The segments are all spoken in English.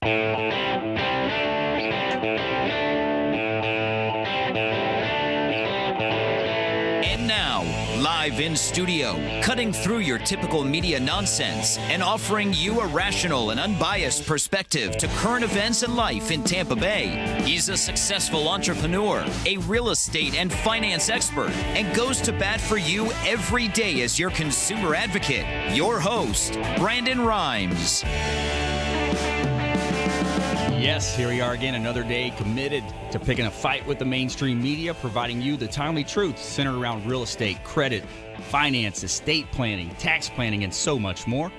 And now, live in studio, cutting through your typical media nonsense and offering you a rational and unbiased perspective to current events and life in Tampa Bay. He's a successful entrepreneur, a real estate and finance expert, and goes to bat for you every day as your consumer advocate. Your host, Brandon Rhymes. Yes, here we are again, another day committed to picking a fight with the mainstream media, providing you the timely truth centered around real estate, credit, finance, estate planning, tax planning, and so much more.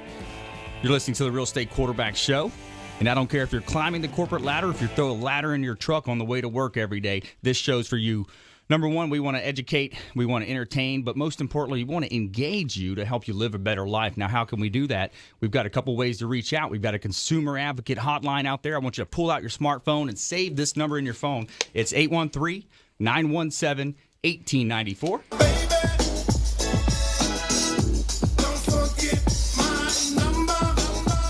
You're listening to the Real Estate Quarterback Show, and I don't care if you're climbing the corporate ladder, if you throw a ladder in your truck on the way to work every day, this show's for you. Number one, we want to educate, we want to entertain, but most importantly, we want to engage you to help you live a better life. Now, how can we do that? We've got a couple ways to reach out. We've got a consumer advocate hotline out there. I want you to pull out your smartphone and save this number in your phone. It's 813-917-1894.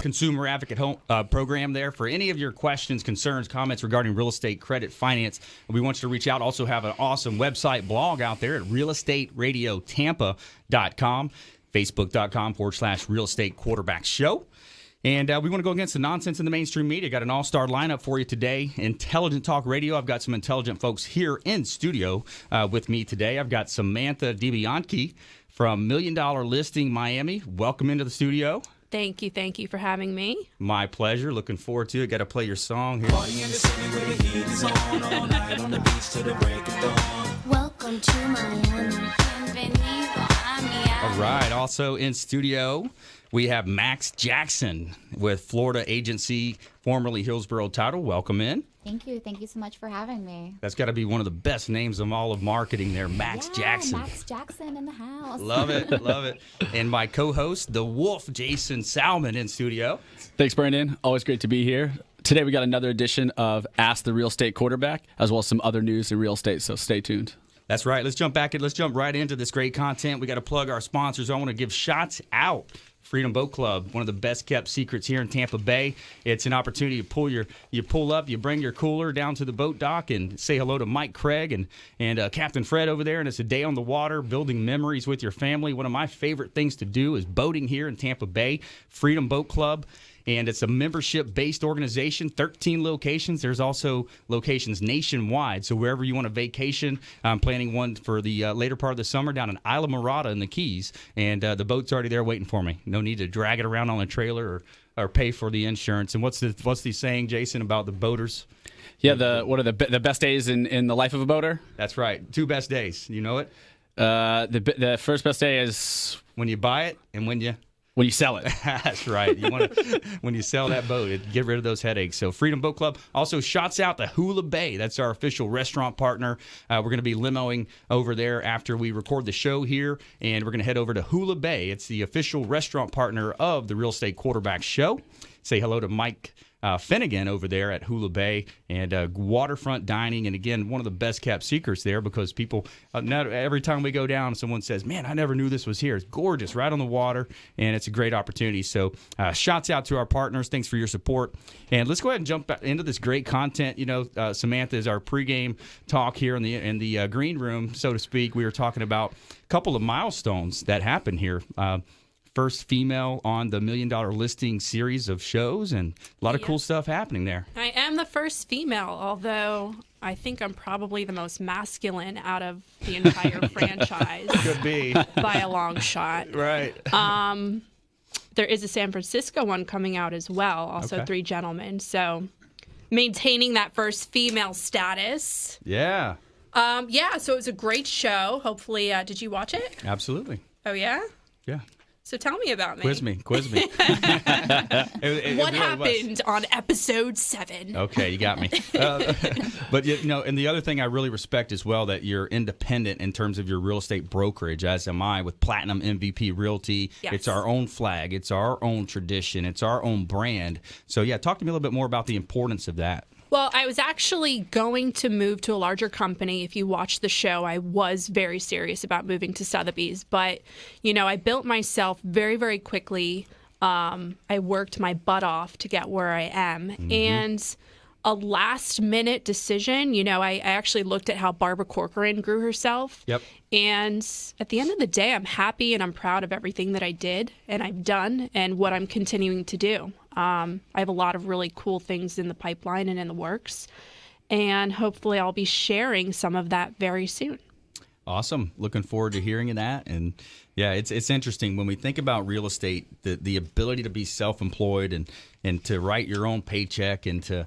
Consumer Advocate program there for any of your questions, concerns, comments regarding real estate, credit, finance. We want you to reach out. Also have an awesome website blog out there at realestateradiotampa.com, facebook.com/real estate quarterback show. And we want to go against the nonsense in the mainstream media. Got an all-star lineup for you today. Intelligent Talk Radio. I've got some intelligent folks here in studio with me today. I've got Samantha Bianchi from $1 Million Listing Miami. Welcome into the studio. Thank you for having me. My pleasure. Looking forward to it. Got to play your song here. Welcome to Miami. All right. Also in studio, we have Max Jackson with Florida Agency, formerly Hillsborough Title. Welcome in. Thank you. Thank you so much for having me. That's got to be one of the best names of all of marketing there, Max Jackson. Max Jackson in the house. Love it. Love it. And my co-host, the Wolf, Jason Salmon, in studio. Thanks, Brandon. Always great to be here. Today we got another edition of Ask the Real Estate Quarterback, as well as some other news in real estate, so stay tuned. That's right. Let's jump right into this great content. We got to plug our sponsors. I want to give shots out. Freedom Boat Club, one of the best kept secrets here in Tampa Bay. It's an opportunity to pull up, you bring your cooler down to the boat dock and say hello to Mike Craig and Captain Fred over there. And it's a day on the water, building memories with your family. One of my favorite things to do is boating here in Tampa Bay. Freedom Boat Club. And it's a membership-based organization, 13 locations. There's also locations nationwide. So wherever you want to vacation, I'm planning one for the later part of the summer down in Isla Mirada in the Keys. And the boat's already there waiting for me. No need to drag it around on a trailer or pay for the insurance. And what's the saying, Jason, about the boaters? Yeah, what are the best days in the life of a boater? That's right. 2 best days. You know it? The first best day is when you buy it and when you sell it. That's right. You want to when you sell that boat, get rid of those headaches. So Freedom Boat Club also shouts out to Hula Bay. That's our official restaurant partner. We're going to be limoing over there after we record the show here, and we're going to head over to Hula Bay. It's the official restaurant partner of the Real Estate Quarterback Show. Say hello to Mike Finnegan over there at Hula Bay, and waterfront dining. And again, one of the best kept secrets there, because people, every time we go down, someone says, man, I never knew this was here. It's gorgeous, right on the water, and it's a great opportunity. So shouts out to our partners. Thanks for your support. And let's go ahead and jump into this great content. You know, Samantha, is our pregame talk here in the green room, so to speak. We were talking about a couple of milestones that happened here. First female on the $1 Million Listing series of shows, and a lot of cool stuff happening there. I am the first female, although I think I'm probably the most masculine out of the entire franchise. Could be. By a long shot. Right. There is a San Francisco one coming out as well, also Okay. 3 gentlemen. So maintaining that first female status. Yeah. So it was a great show. Hopefully, did you watch it? Absolutely. Oh, yeah? Yeah. So tell me about me. Quiz me. What really happened on episode 7? Okay, you got me. But, you know, and the other thing I really respect as well, that you're independent in terms of your real estate brokerage, as am I, with Platinum MVP Realty. Yes. It's our own flag. It's our own tradition. It's our own brand. So, yeah, talk to me a little bit more about the importance of that. Well, I was actually going to move to a larger company. If you watched the show, I was very serious about moving to Sotheby's. But, you know, I built myself very, very quickly I worked my butt off to get where I am. And a last minute decision, I actually looked at how Barbara Corcoran grew herself. Yep. And at the end of the day, I'm happy and I'm proud of everything that I did and I've done and what I'm continuing to do. I have a lot of really cool things in the pipeline and in the works. And hopefully I'll be sharing some of that very soon. Awesome. Looking forward to hearing that. And yeah, it's interesting when we think about real estate, the ability to be self-employed and to write your own paycheck and to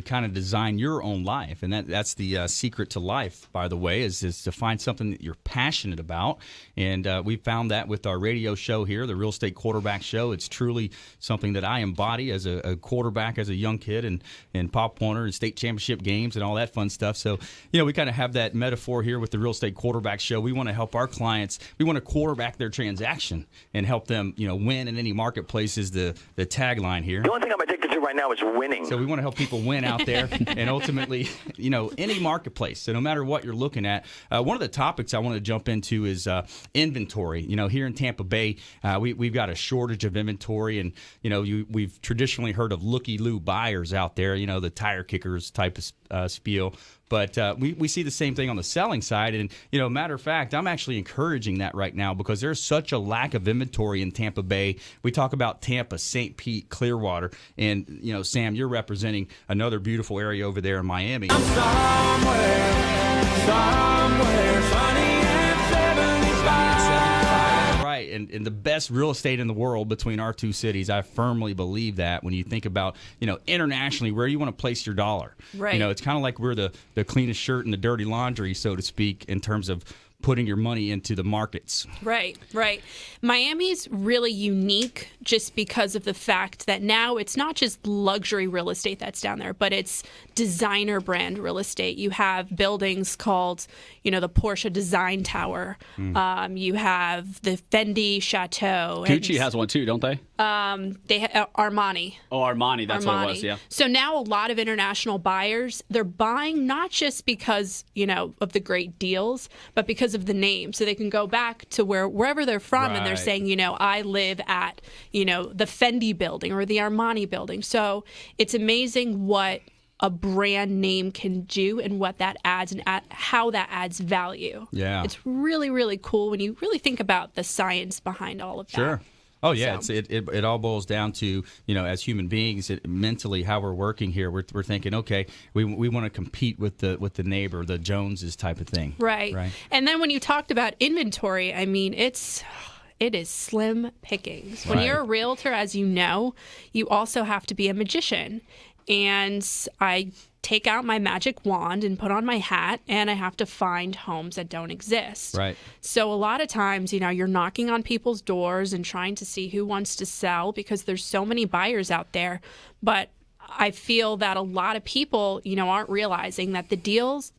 kind of design your own life. And that's the secret to life, by the way, is to find something that you're passionate about. And we found that with our radio show here, the Real Estate Quarterback Show. It's truly something that I embody as a quarterback, as a young kid, and Pop Warner and state championship games and all that fun stuff. So, we kind of have that metaphor here with the Real Estate Quarterback Show. We want to help our clients. We want to quarterback their transaction and help them, win in any marketplace is the tagline here. The only thing I'm addicted to right now is winning. So we want to help people win out there and ultimately, any marketplace. So no matter what you're looking at, one of the topics I want to jump into is inventory. Here in Tampa Bay, we've got a shortage of inventory, and we've traditionally heard of looky-loo buyers out there. The tire kickers type of spiel. But we see the same thing on the selling side. And, matter of fact, I'm actually encouraging that right now because there's such a lack of inventory in Tampa Bay. We talk about Tampa, St. Pete, Clearwater. And, Sam, you're representing another beautiful area over there in Miami. Somewhere sunny and 75. Right, and the best real estate in the world between our two cities. I firmly believe that when you think about, internationally, where you want to place your dollar. Right. It's kind of like we're the cleanest shirt in the dirty laundry, so to speak, in terms of putting your money into the markets. Right. Miami's really unique just because of the fact that now it's not just luxury real estate that's down there, but it's designer brand real estate. You have buildings called, the Porsche Design Tower. You have the Fendi Chateau. Gucci has one too, don't they? They Armani. Oh, Armani, that's what it was, yeah. So now a lot of international buyers, they're buying not just because, of the great deals, but because of the name. So they can go back to wherever they're from and they're Right. saying, I live at, the Fendi building or the Armani building. So it's amazing what a brand name can do and what that adds and how that adds value. Yeah. It's really, really cool when you really think about the science behind all of that. Sure. Oh yeah, So- it all boils down to as human beings, mentally how we're working here. We're thinking, okay, we want to compete with the neighbor, the Joneses type of thing. Right. And then when you talked about inventory, I mean, it is slim pickings. When Right. you're a realtor, as you know, you also have to be a magician. And I take out my magic wand and put on my hat, and I have to find homes that don't exist. Right. So a lot of times, you're knocking on people's doors and trying to see who wants to sell because there's so many buyers out there. But I feel that a lot of people, aren't realizing that the deals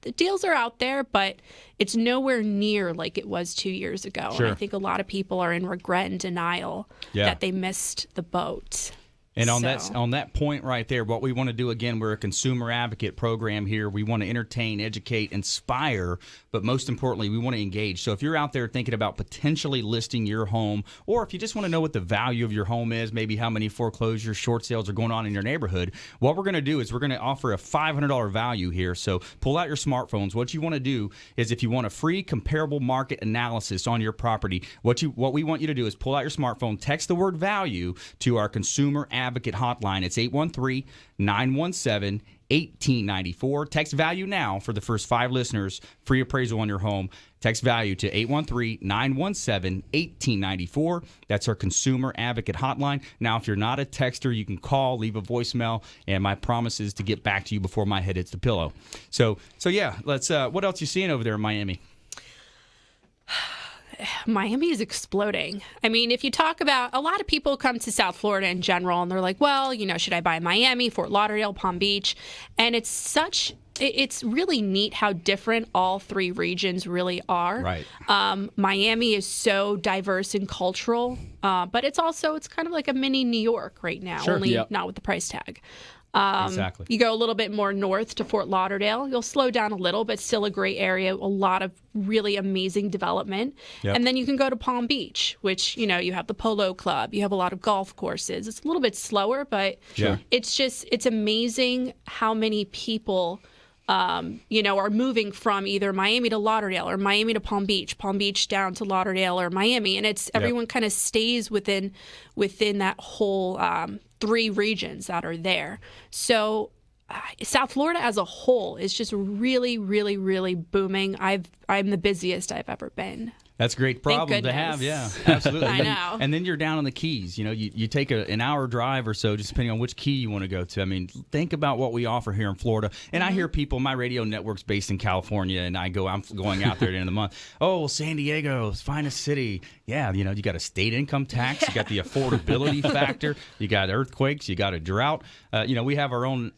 are out there, but it's nowhere near like it was 2 years ago. Sure. And I think a lot of people are in regret and denial that they missed the boat. And on So- that point right there, what we want to do, again, we're a consumer advocate program here. We want to entertain, educate, inspire, but most importantly, we want to engage. So if you're out there thinking about potentially listing your home, or if you just want to know what the value of your home is, maybe how many foreclosures, short sales are going on in your neighborhood, what we're going to do is we're going to offer a $500 value here. So pull out your smartphones. What you want to do is, if you want a free comparable market analysis on your property, what we want you to do is pull out your smartphone, text the word value to our consumer advocate hotline. It's 813-917-1894. Text value now for the first 5 listeners. Free appraisal on your home. Text value to 813-917-1894. That's our consumer advocate hotline. Now, if you're not a texter, you can call, leave a voicemail, and my promise is to get back to you before my head hits the pillow. So yeah, let's. What else you seeing over there in Miami? Miami is exploding. I mean, if you talk about, a lot of people come to South Florida in general and they're like, well, should I buy Miami, Fort Lauderdale, Palm Beach? And it's really neat how different all 3 regions really are. Right. Miami is so diverse and cultural, but it's kind of like a mini New York right now, Sure. only Yep. not with the price tag. Exactly. You go a little bit more north to Fort Lauderdale, you'll slow down a little, but still a great area, a lot of really amazing development. Yep. And then you can go to Palm Beach, which, you have the Polo Club, you have a lot of golf courses. It's a little bit slower, but Sure. it's amazing how many people are moving from either Miami to Lauderdale or Miami to Palm Beach down to Lauderdale or Miami, and everyone kind of stays within that whole 3 regions that are there. So South Florida as a whole is just really, really, really booming. I'm the busiest I've ever been. That's a great problem to have, yeah, absolutely. I know. And then you're down on the Keys. You take an hour drive or so, just depending on which key you want to go to. I mean, think about what we offer here in Florida. And I hear people, my radio network's based in California, and I'm going out there at the end of the month. Oh, well, San Diego's finest city. Yeah, you got a state income tax. You got the affordability factor. You got earthquakes. You got a drought. We have our own,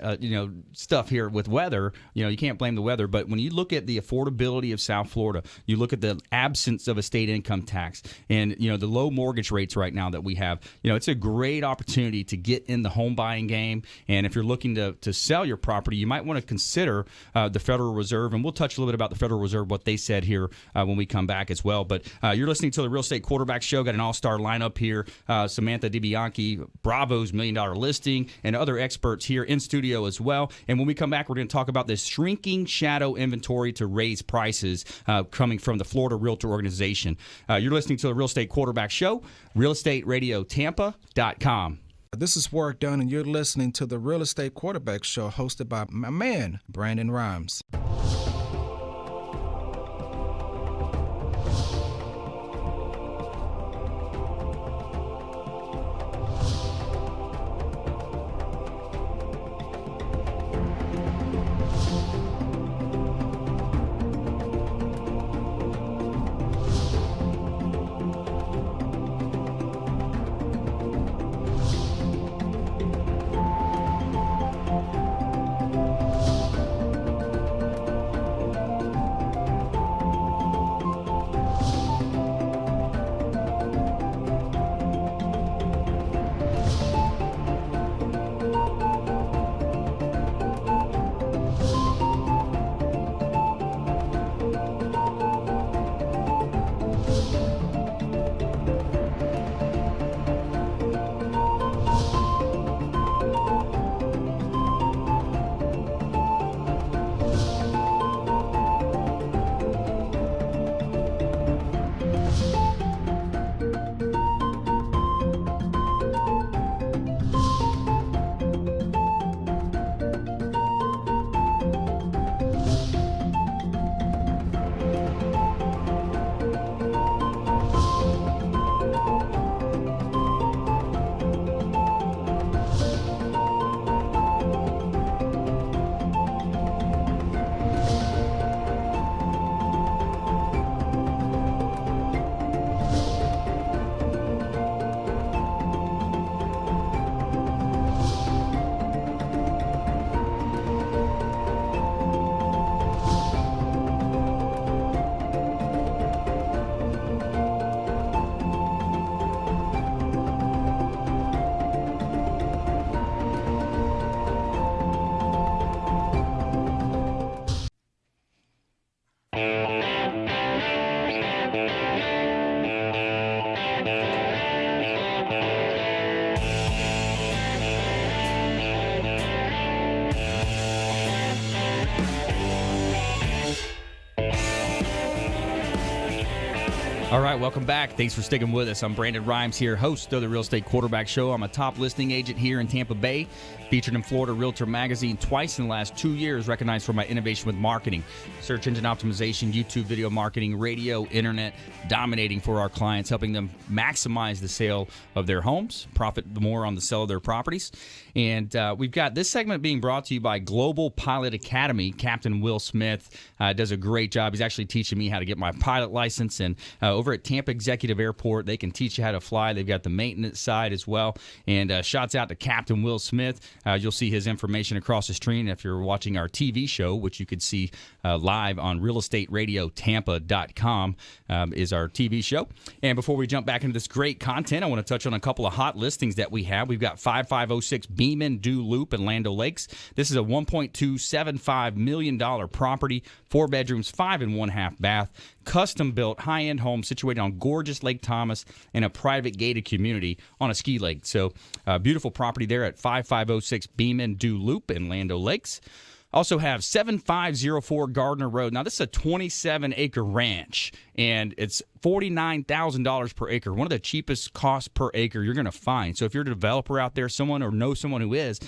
stuff here with weather. You can't blame the weather. But when you look at the affordability of South Florida, you look at the absence of a state income tax and, the low mortgage rates right now that we have, it's a great opportunity to get in the home buying game. And if you're looking to sell your property, you might want to consider the Federal Reserve. And we'll touch a little bit about the Federal Reserve, what they said here when we come back as well. But you're listening to the Real Estate Quarterback Show. Got an all-star lineup here. Samantha Bianchi, Bravo's $1 Million Listing, and other experts here in studio as well. And when we come back, we're going to talk about this shrinking shadow inventory to raise prices coming from the Florida Realtor Organization. You're listening to the Real Estate Quarterback Show, realestateradiotampa.com. This is Warwick Dunn, and you're listening to the Real Estate Quarterback Show hosted by my man, Brandon Rhymes. All right, welcome back. Thanks for sticking with us. I'm Brandon Rhymes here, host of the Real Estate Quarterback Show. I'm a top listing agent here in Tampa Bay, featured in Florida Realtor Magazine twice in the last 2 years, recognized for my innovation with marketing, search engine optimization, YouTube video marketing, radio, internet, dominating for our clients, helping them maximize the sale of their homes, profit more on the sale of their properties. And we've got this segment being brought to you by Global Pilot Academy. Captain Will Smith does a great job. He's actually teaching me how to get my pilot license. And over at Tampa Executive Airport. They can teach you how to fly. They've got the maintenance side as well. And shouts out to Captain Will Smith. You'll see his information across the screen if you're watching our TV show, which you could see live on realestateradiotampa.com is our TV show. And before we jump back into this great content, I want to touch on a couple of hot listings that we have. We've got 5506 Beeman Dew Loop in Land O'Lakes. This is a $1.275 million property, 4 bedrooms, 5 1/2 bath, custom-built, high-end home situated on gorgeous Lake Thomas in a private gated community on a ski lake. So beautiful property there at 5506 Beeman Dew Loop in Land O'Lakes. Also have 7504 Gardner Road. Now, this is a 27-acre ranch, and it's $49,000 per acre, one of the cheapest costs per acre you're going to find. So if you're a developer out there, someone or know someone who is,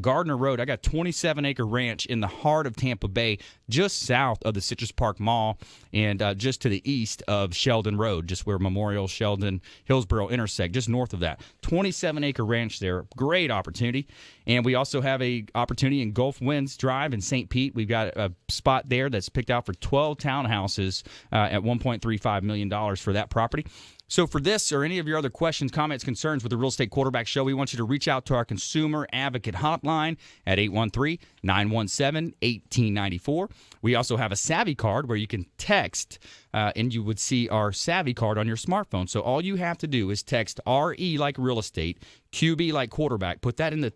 Gardner Road, I got 27-acre ranch in the heart of Tampa Bay, just south of the Citrus Park Mall and just to the east of Sheldon Road, just where Memorial, Sheldon, Hillsborough intersect, just north of that. 27-acre ranch there, great opportunity. And we also have a opportunity in Gulf Winds Drive in St. Pete. We've got a spot there that's picked out for 12 townhouses at $1.35 million for that property. So for this or any of your other questions, comments, concerns with the Real Estate Quarterback Show, we want you to reach out to our Consumer Advocate Hotline at 813-917-1894. We also have a Savvy card where you can text and you would see our Savvy card on your smartphone. So all you have to do is text RE like real estate, QB like quarterback, put that in the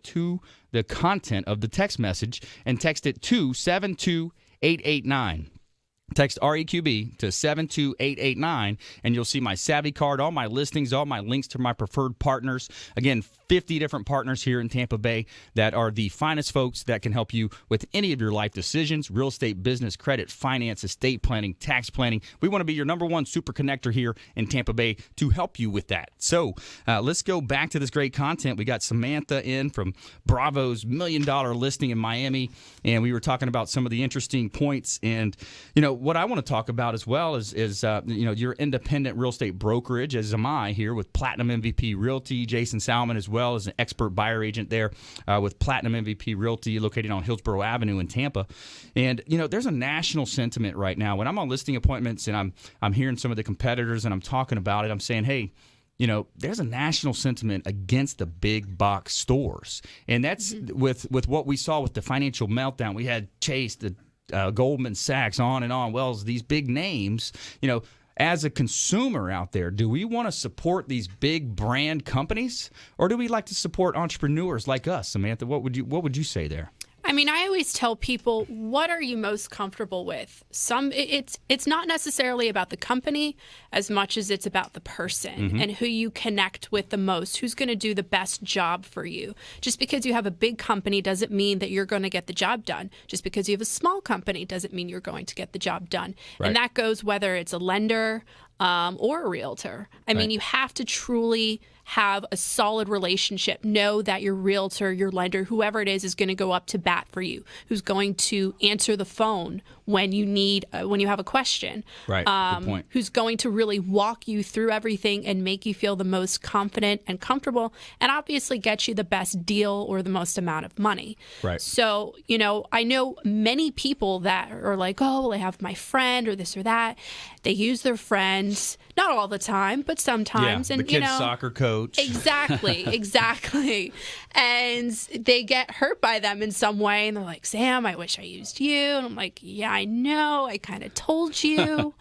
content of the text message and text it to 72889. Text REQB to 72889, and you'll see my Savvy card, all my listings, all my links to my preferred partners. Again, 50 different partners here in Tampa Bay that are the finest folks that can help you with any of your life decisions, real estate, business, credit, finance, estate planning, tax planning. We want to be your number one super connector here in Tampa Bay to help you with that. So let's go back to this great content. We got Samantha in from Bravo's $1 million listing in Miami, and we were talking about some of the interesting points. And, what I want to talk about as well is your independent real estate brokerage, as am I here with Platinum MVP Realty. Jason Salmon as well as an expert buyer agent there with Platinum MVP Realty located on Hillsborough Avenue in Tampa. And, there's a national sentiment right now. When I'm on listing appointments and I'm hearing some of the competitors and I'm talking about it, I'm saying, hey, there's a national sentiment against the big box stores. And that's with what we saw with the financial meltdown. We had Chase, the Goldman Sachs, on and on. Well, these big names, as a consumer out there, do we want to support these big brand companies, or do we like to support entrepreneurs like us? Samantha, what would you say there? I mean, I always tell people, what are you most comfortable with? It's not necessarily about the company as much as it's about the person and who you connect with the most, who's going to do the best job for you. Just because you have a big company doesn't mean that you're going to get the job done. Just because you have a small company doesn't mean you're going to get the job done. Right. And that goes whether it's a lender or a realtor. I mean, you have to truly have a solid relationship. Know that your realtor, your lender, whoever it is going to go up to bat for you, who's going to answer the phone when you need, when you have a question. Right. Good point. Who's going to really walk you through everything and make you feel the most confident and comfortable, and obviously get you the best deal or the most amount of money. Right. So, I know many people that are like, oh, well, I have my friend or this or that. They use their friends, not all the time, but sometimes. Yeah, and the kid's soccer coach. Exactly. And they get hurt by them in some way, and they're like, Sam, I wish I used you. And I'm like, yeah, I know. I kind of told you.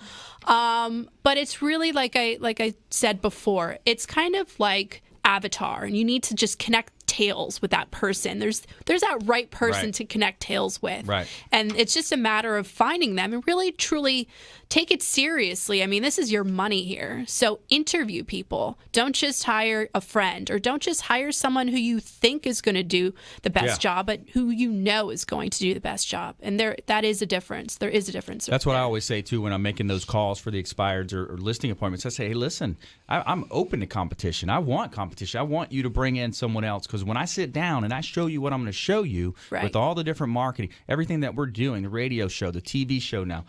But it's really like I said before, it's kind of like Avatar, and you need to just connect tails with that person. There's that right person to connect tails with. Right. And it's just a matter of finding them and really truly take it seriously. I mean, this is your money here. So interview people. Don't just hire a friend, or don't just hire someone who you think is going to do the best job, but who is going to do the best job. And that is a difference. There is a difference. That's what I always say too when I'm making those calls for the expireds or listing appointments. I say, hey, listen, I'm open to competition. I want competition. I want you to bring in someone else, because when I sit down and I show you what I'm going to show you Right. with all the different marketing, everything that we're doing, the radio show, the TV show now,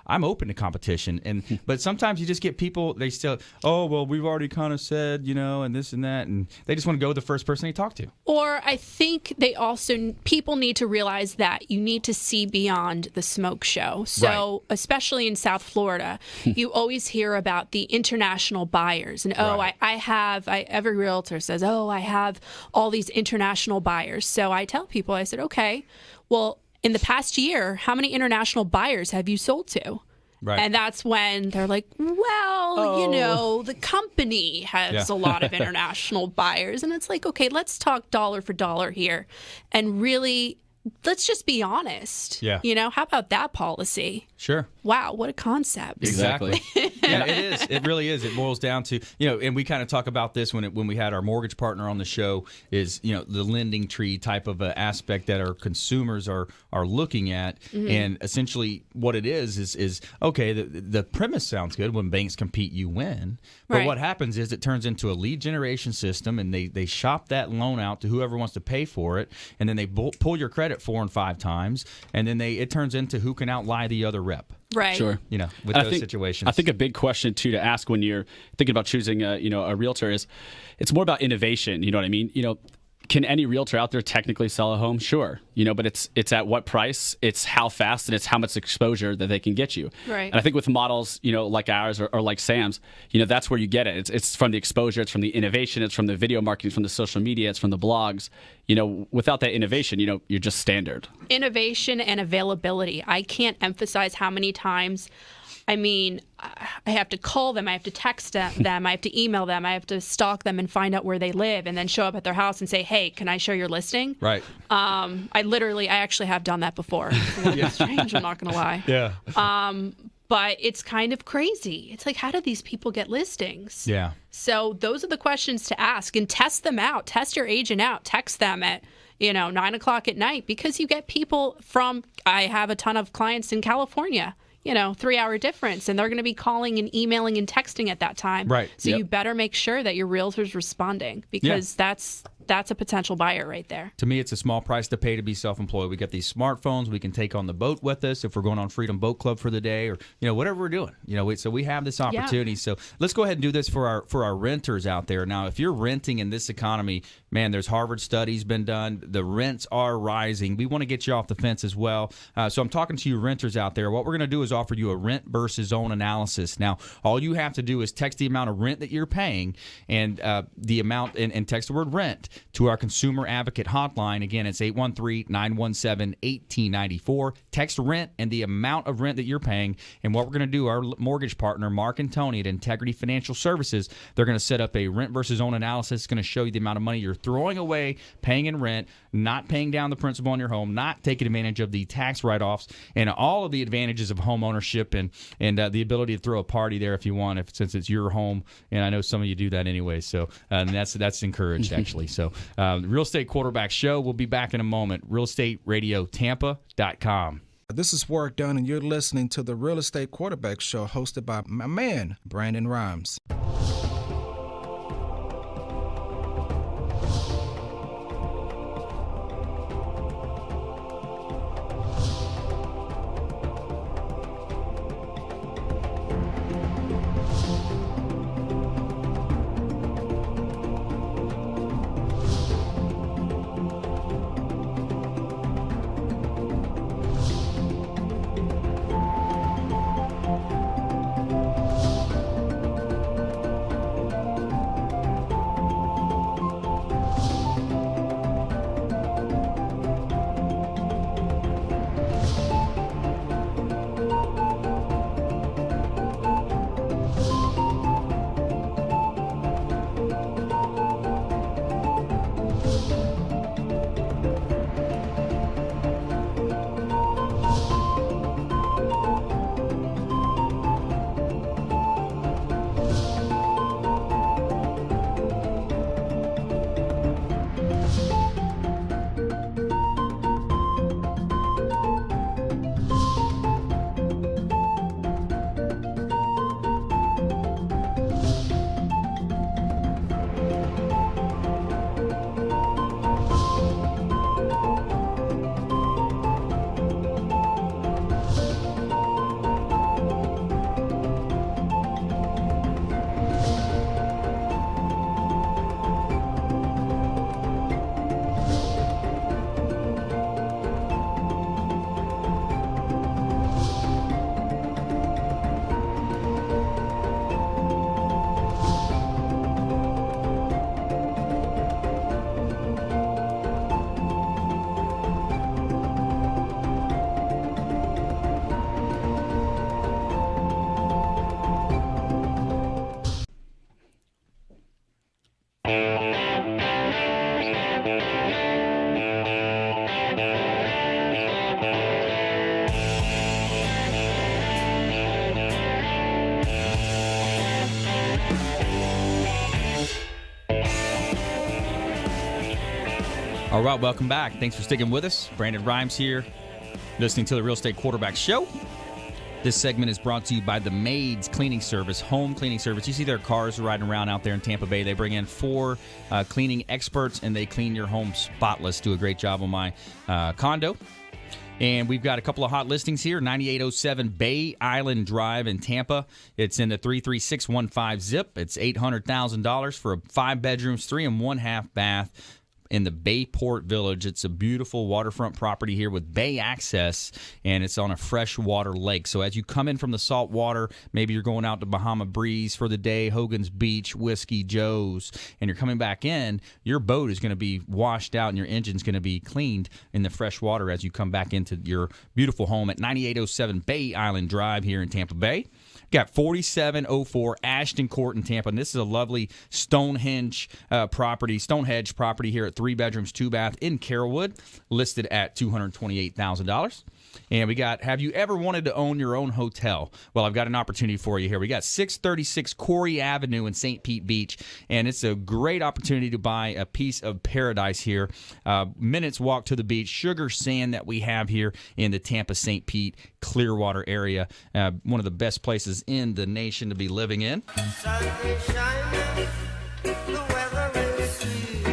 I'm open to competition. But sometimes you just get people, they still, oh, well, we've already kind of said, and this and that. And they just want to go with the first person they talk to. Or I think people need to realize that you need to see beyond the smoke show. So, especially in South Florida, you always hear about the international buyers. And, every realtor says, I have all these international buyers. So I tell people, I said, okay, well, in the past year, how many international buyers have you sold to? Right. And that's when they're like, well, the company has a lot of international buyers. And it's like, okay, let's talk dollar for dollar here. And really, let's just be honest. Yeah. How about that policy? Sure. Wow, what a concept. Exactly. Yeah, it is. It really is. It boils down to, and we kind of talk about this when we had our mortgage partner on the show is, the lending tree type of aspect that our consumers are looking at. Mm-hmm. And essentially what it is okay, the premise sounds good. When banks compete, you win. But Right. what happens is it turns into a lead generation system, and they shop that loan out to whoever wants to pay for it. And then they pull your credit 4 and 5 times. And then it turns into who can outlie the other rep. Right. Sure. With those situations. I think a big question too to ask when you're thinking about choosing a realtor is, it's more about innovation. You know what I mean? Can any realtor out there technically sell a home? Sure. But it's at what price, it's how fast, and it's how much exposure that they can get you. Right. And I think with models, like ours or like Sam's, that's where you get it. It's from the exposure, it's from the innovation, it's from the video marketing, it's from the social media, it's from the blogs. Without that innovation, you're just standard. Innovation and availability. I can't emphasize how many times, I have to call them, I have to text them, I have to email them, I have to stalk them and find out where they live, and then show up at their house and say, hey, can I show your listing? Right. I actually have done that before. It's a little bit strange, I'm not going to lie. Yeah. But it's kind of crazy. It's like, how do these people get listings? Yeah. So those are the questions to ask, and test them out. Test your agent out. Text them at 9:00 at night, because you get people I have a ton of clients in California. 3-hour difference, and they're going to be calling and emailing and texting at that time. Right. So you better make sure that your realtor's responding, because that's a potential buyer right there. To me, it's a small price to pay to be self-employed. We got these smartphones we can take on the boat with us if we're going on Freedom Boat Club for the day, or whatever we're doing. So we have this opportunity. Yeah. So let's go ahead and do this for our renters out there. Now, if you're renting in this economy, man, there's Harvard studies been done. The rents are rising. We want to get you off the fence as well. So I'm talking to you renters out there. What we're going to do is offer you a rent versus own analysis. Now, all you have to do is text the amount of rent that you're paying and the amount, and text the word rent to our consumer advocate hotline. Again, it's 813-917-1894. Text rent and the amount of rent that you're paying. And what we're going to do, our mortgage partner, Mark and Tony at Integrity Financial Services, they're going to set up a rent versus own analysis. It's going to show you the amount of money you're throwing away, paying in rent, not paying down the principal on your home, not taking advantage of the tax write-offs, and all of the advantages of home ownership, and the ability to throw a party there if you want, since it's your home. And I know some of you do that anyway. So and that's encouraged, actually. So Real Estate Quarterback Show. We'll be back in a moment. RealEstateRadioTampa.com. This is Work Done, and you're listening to the Real Estate Quarterback Show, hosted by my man, Brandon Rhymes. All right, welcome back. Thanks for sticking with us. Brandon Rhymes here, listening to the Real Estate Quarterback Show. This segment is brought to you by the Maids Cleaning Service, home cleaning service. You see their cars riding around out there in Tampa Bay. They bring in 4 cleaning experts, and they clean your home spotless. Do a great job on my condo. And we've got a couple of hot listings here, 9807 Bay Island Drive in Tampa. It's in the 33615 zip. It's $800,000 for 5 bedrooms, 3 and 1/2 bath. In the Bayport Village. It's a beautiful waterfront property here with bay access, and it's on a freshwater lake. So as you come in from the salt water, maybe you're going out to Bahama Breeze for the day, Hogan's Beach, Whiskey Joe's, and you're coming back in, your boat is going to be washed out and your engine's going to be cleaned in the fresh water as you come back into your beautiful home at 9807 Bay Island Drive here in Tampa Bay. Got 4704 Ashton Court in Tampa, and this is a lovely Stonehenge property here at 3 bedrooms, 2 bath in Carrollwood, listed at $228,000. And we got, have you ever wanted to own your own hotel? Well, I've got an opportunity for you here. We got 636 Corey Avenue in St. Pete Beach, and it's a great opportunity to buy a piece of paradise here. Minutes walk to the beach, sugar sand that we have here in the Tampa, St. Pete, Clearwater area. One of the best places in the nation to be living in. Sun is shining, the weather is sweet.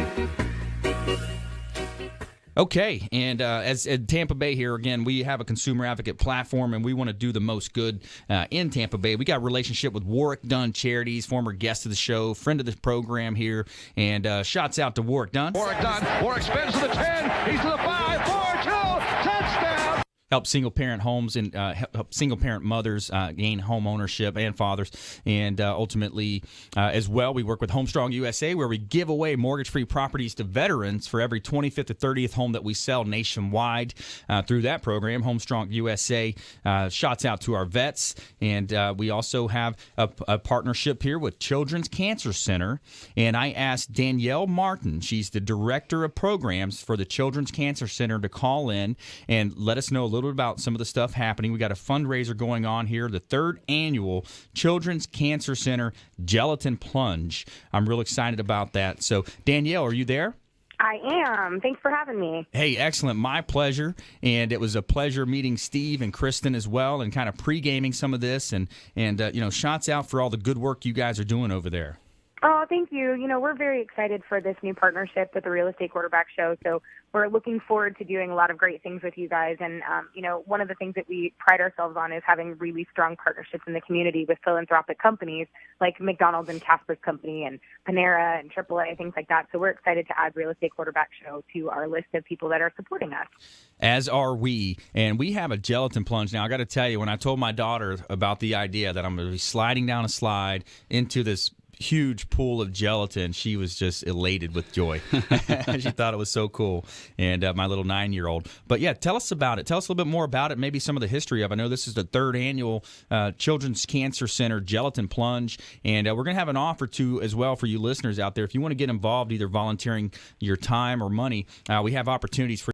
Okay, and as at Tampa Bay here, again, we have a consumer advocate platform, and we want to do the most good in Tampa Bay. We got a relationship with Warwick Dunn Charities, former guest of the show, friend of the program here, and shots out to Warwick Dunn. Warwick Dunn. Warwick spins to the 10. He's to the 5, 4, 2, touchdown. Help single-parent homes and help single-parent mothers gain home ownership and fathers. And ultimately, as well, we work with Homestrong USA, where we give away mortgage-free properties to veterans for every 25th to 30th home that we sell nationwide through that program. Homestrong USA shots out to our vets. And we also have a partnership here with Children's Cancer Center. And I asked Danielle Martin, she's the director of programs for the Children's Cancer Center, to call in and let us know a little about some of the stuff happening. We got a fundraiser going on here, the 3rd annual Children's Cancer Center Gelatin Plunge. I'm real excited about that. So, Danielle, are you there? I am. Thanks for having me. Hey, excellent. My pleasure. And it was a pleasure meeting Steve and Kristen as well, and kind of pre-gaming some of this. And shots out for all the good work you guys are doing over there. Oh, thank you. We're very excited for this new partnership with the Real Estate Quarterback Show. So we're looking forward to doing a lot of great things with you guys. And, one of the things that we pride ourselves on is having really strong partnerships in the community with philanthropic companies like McDonald's and Casper's Company and Panera and AAA, things like that. So we're excited to add Real Estate Quarterback Show to our list of people that are supporting us. As are we. And we have a gelatin plunge. Now, I got to tell you, when I told my daughter about the idea that I'm going to be sliding down a slide into this huge pool of gelatin, she was just elated with joy. She thought it was so cool. And my little 9-year-old. But yeah, tell us about it. Tell us a little bit more about it, maybe some of the history of it. I know this is the 3rd annual Children's Cancer Center Gelatin Plunge, and we're going to have an offer too as well for you listeners out there. If you want to get involved, either volunteering your time or money, we have opportunities for